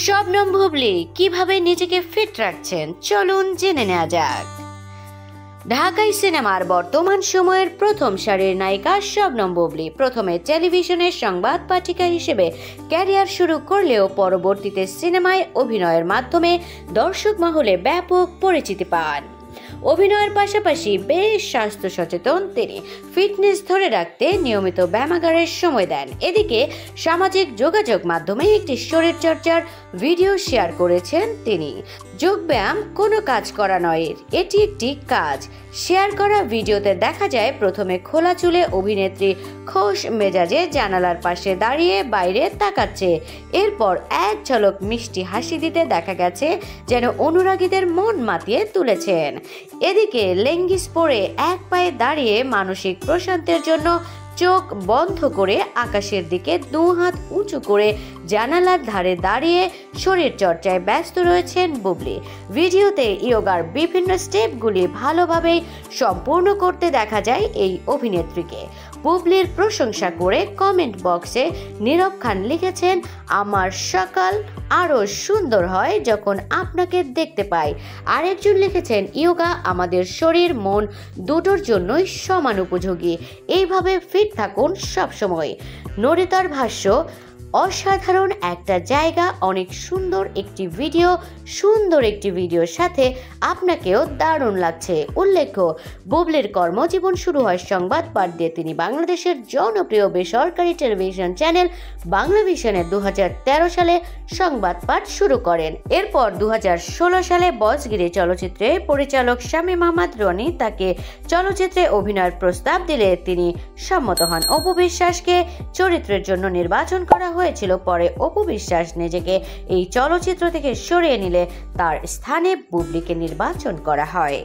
শবনম বুবলি কিভাবে নিজেকে ফিট রাখছেন চলুন জেনে নেওয়া যাক। ঢাকাই সিনেমার বর্তমান সময়ের প্রথম সারির নায়িকা শবনম বুবলি প্রথমে টেলিভিশনের সংবাদ পাঠিকা হিসেবে ক্যারিয়ার শুরু করলেও পরবর্তীতে সিনেমায় অভিনয়ের মাধ্যমে দর্শক মহলে ব্যাপক পরিচিতি পান। অভিনয়ের পাশাপাশি বেশ স্বাস্থ্য সচেতন তিনি। ফিটনেস ধরে রাখতে নিয়মিত ব্যায়ামাগারের সময় দেন। এদিকে সামাজিক যোগাযোগ মাধ্যমে একটি শরীরচর্চার ভিডিও শেয়ার করেছেন তিনি। যোগব্যায়াম কোনো কাজ করা নয়, এটি একটি কাজ। শেয়ার করা ভিডিওতে দেখা যায় প্রথমে খোলা চুলে অভিনেত্রী খোশ মেজাজে জানালার পাশে দাঁড়িয়ে বাইরে তাকাচ্ছে। এরপর এক ঝলক মিষ্টি হাসি দিতে দেখা গেছে, যেন অনুরাগীদের মন মাতিয়ে তুলেছেন। এদিকে লেঙ্গিস পরে এক পায়ে দাঁড়িয়ে মানসিক প্রশান্তির জন্য চোখ বন্ধ করে আকাশের দিকে দু হাত উঁচু করে জানালার ধারে দাঁড়িয়ে শরীর চর্চায় ব্যস্ত রয়েছেন বুবলি। ভিডিওতে ইয়োগার বিভিন্ন স্টেপগুলি ভালোভাবেই সম্পূর্ণ করতে দেখা যায় এই অভিনেত্রীকে। বুবলির প্রশংসা করে কমেন্ট বক্সে নীরব খান লিখেছেন, আমার সকাল আরও সুন্দর হয় যখন আপনাকে দেখতে পাই। আরেকজন লিখেছেন, ইয়োগা আমাদের শরীর মন দুটোর জন্যই সমান উপযোগী, এইভাবে ফিট থাকুন সবসময়। নরিতার ভাষ্য, অসাধারণ একটা জায়গা, অনেক সুন্দর একটি ভিডিওর সাথে আপনাকেও দারুণ লাগছে। উল্লেখ্য, বুবলির কর্মজীবন শুরু হয় সংবাদ পাঠ দিয়ে। তিনি বাংলাদেশের জনপ্রিয় বেসরকারি টেলিভিশন চ্যানেল বাংলাভিশনে 2013 সালে সংবাদ পাঠ শুরু করেন। এরপর 2016 সালে বজগিরি চলচ্চিত্রে পরিচালক শামীম আহমদ রনি তাকে চলচ্চিত্রে অভিনয়ের প্রস্তাব দিলে তিনি সম্মত হন। অপু বিশ্বাসকে চরিত্রের জন্য নির্বাচন করা হয়েছিল। পরে অপু বিশ্বাস নিজেকে এই চলচ্চিত্র থেকে সরিয়ে নিলে তার স্থানে বুবলিকে নির্বাচন করা হয়।